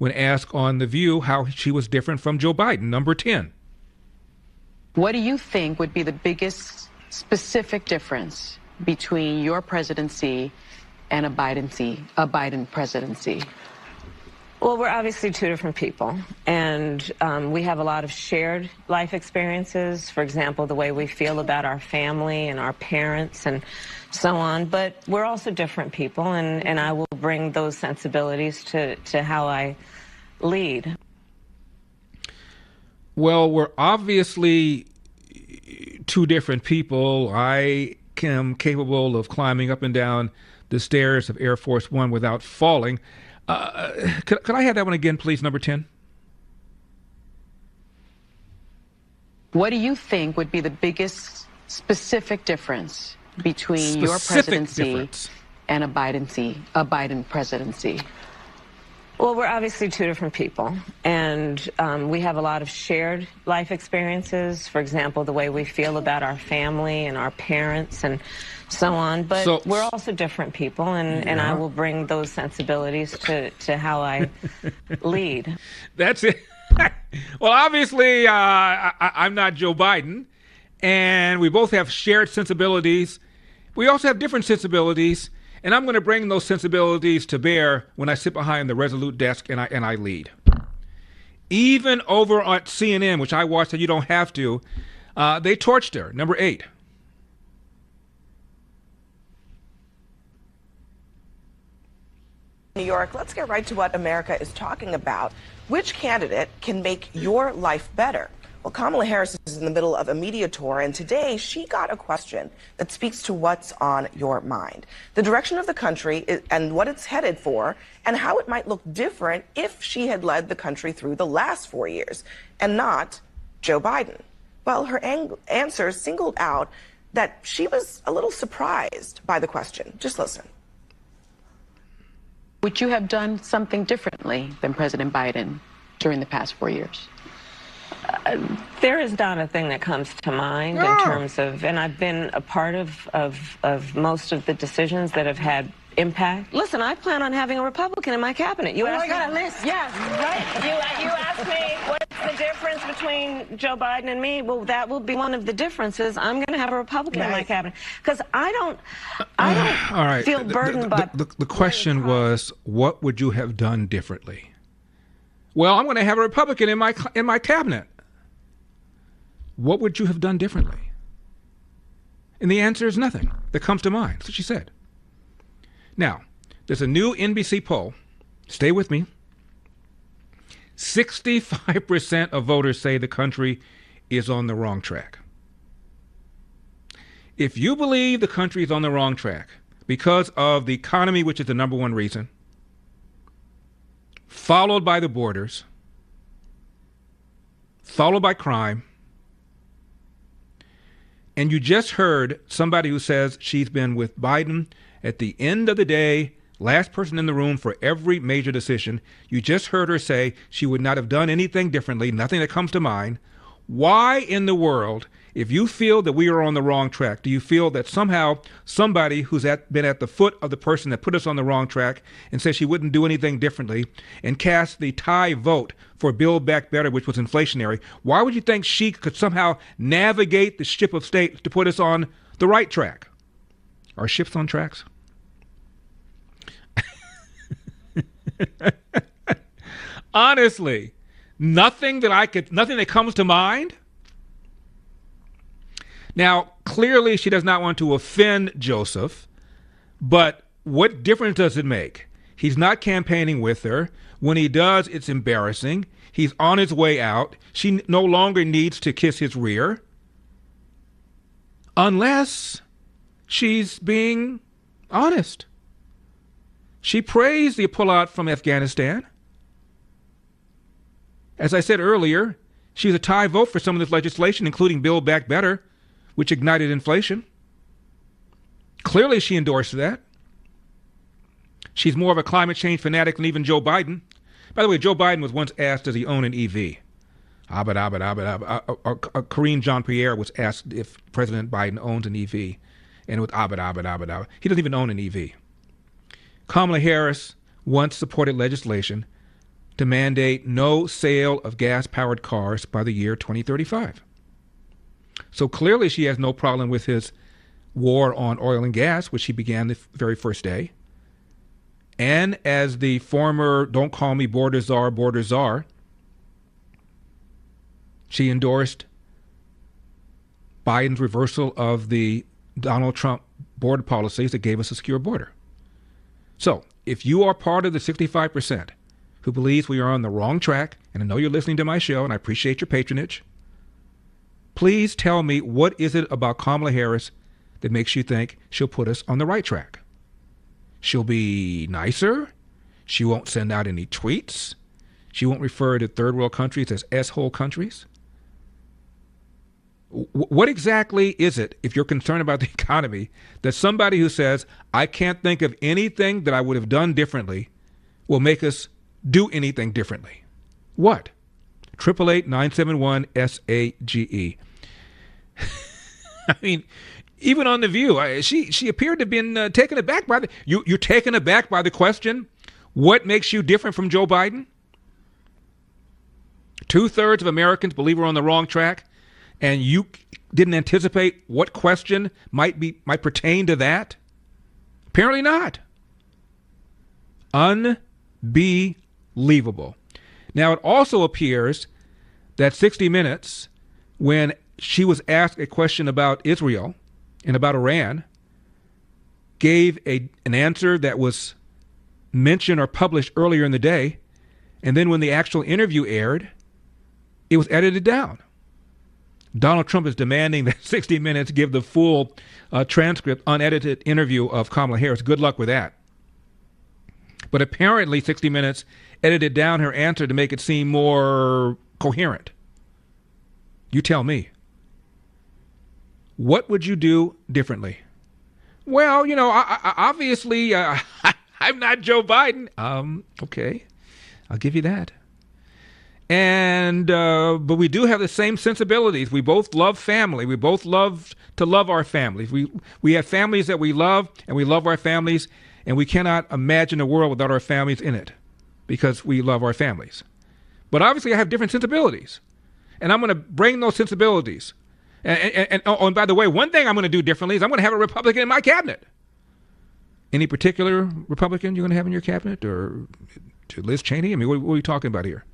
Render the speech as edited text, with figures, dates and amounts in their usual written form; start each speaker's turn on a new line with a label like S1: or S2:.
S1: when asked on The View how she was different from Joe Biden. Number 10.
S2: What do you think would be the biggest specific difference between your presidency and a Biden presidency?
S3: Well, we're obviously two different people, and we have a lot of shared life experiences. For example, the way we feel about our family and our parents and so on. But we're also different people, and I will bring those sensibilities to how I lead.
S1: Well, we're obviously two different people. I am capable of climbing up and down the stairs of Air Force One without falling. Could I have that one again, please, number 10?
S2: What do you think would be the biggest specific difference between your presidency and a Biden presidency?
S3: Well, we're obviously two different people, and we have a lot of shared life experiences. For example, the way we feel about our family and our parents and so on. But we're also different people, and I will bring those sensibilities to how I lead.
S1: That's it. Well, obviously, I'm not Joe Biden, and we both have shared sensibilities. We also have different sensibilities, and I'm going to bring those sensibilities to bear when I sit behind the resolute desk and I lead. Even over at CNN, which I watched, and you don't have to, they torched her. Number 8.
S4: New York, let's get right to what America is talking about. Which candidate can make your life better? Well, Kamala Harris is in the middle of a media tour, and today she got a question that speaks to what's on your mind. The direction of the country and what it's headed for, and how it might look different if she had led the country through the last 4 years, and not Joe Biden. Well, her answer singled out that she was a little surprised by the question. Just listen.
S2: Would you have done something differently than President Biden during the past 4 years?
S3: There is not a thing that comes to mind in terms of, and I've been a part of most of the decisions that have had impact. Listen, I plan on having a Republican in my cabinet. You asked me. I got a list. Yes, right. You asked me what's the difference between Joe Biden and me. Well, that will be one of the differences. I'm going to have a Republican in my cabinet because I don't feel burdened by.
S1: The question was, what would you have done differently? Well, I'm going to have a Republican in my cabinet. What would you have done differently? And the answer is nothing that comes to mind. That's what she said. Now, there's a new NBC poll. Stay with me. 65% of voters say the country is on the wrong track. If you believe the country is on the wrong track because of the economy, which is the number one reason, followed by the borders, followed by crime, and you just heard somebody who says she's been with Biden at the end of the day, last person in the room for every major decision. You just heard her say she would not have done anything differently, nothing that comes to mind. Why in the world, if you feel that we are on the wrong track, do you feel that somehow somebody who's been at the foot of the person that put us on the wrong track and says she wouldn't do anything differently and cast the tie vote for Build Back Better, which was inflationary, why would you think she could somehow navigate the ship of state to put us on the right track? Are ships on tracks? Honestly, nothing that comes to mind. Now, clearly she does not want to offend Joseph, but what difference does it make? He's not campaigning with her. When he does, it's embarrassing. He's on his way out. She no longer needs to kiss his rear. Unless she's being honest. She praised the pullout from Afghanistan. As I said earlier, she was a tie vote for some of this legislation, including Build Back Better, which ignited inflation. Clearly she endorsed that. She's more of a climate change fanatic than even Joe Biden. By the way, Joe Biden was once asked, does he own an EV? Karine Jean-Pierre was asked if President Biden owns an EV. And it was He doesn't even own an EV. Kamala Harris once supported legislation to mandate no sale of gas-powered cars by the year 2035. So clearly she has no problem with his war on oil and gas, which he began the very first day. And as the former "don't call me border czar," she endorsed Biden's reversal of the Donald Trump border policies that gave us a secure border. So if you are part of the 65% who believes we are on the wrong track, and I know you're listening to my show and I appreciate your patronage, please tell me, what is it about Kamala Harris that makes you think she'll put us on the right track? She'll be nicer. She won't send out any tweets. She won't refer to third world countries as S-hole countries. What exactly is it, if you're concerned about the economy, that somebody who says, I can't think of anything that I would have done differently, will make us do anything differently? What? 888-971-SAGE. I mean, even on The View, she appeared to have been taken aback by you're taken aback by the question, what makes you different from Joe Biden? 2/3 of Americans believe we're on the wrong track, and you didn't anticipate what question might pertain to that? Apparently not. Unbelievable. Now, it also appears that 60 Minutes, when she was asked a question about Israel and about Iran, gave an answer that was mentioned or published earlier in the day, and then when the actual interview aired, it was edited down. Donald Trump is demanding that 60 Minutes give the full transcript, unedited interview of Kamala Harris. Good luck with that. But apparently 60 Minutes edited down her answer to make it seem more coherent. You tell me. What would you do differently? Well, obviously, I'm not Joe Biden. Okay, I'll give you that. And but we do have the same sensibilities. We both love family. We both love to love our families. We have families that we love, and we love our families, and we cannot imagine a world without our families in it, because we love our families. But obviously, I have different sensibilities, and I'm going to bring those sensibilities. And by the way, one thing I'm going to do differently is I'm going to have a Republican in my cabinet. Any particular Republican you're going to have in your cabinet, or to Liz Cheney? I mean, what are we talking about here?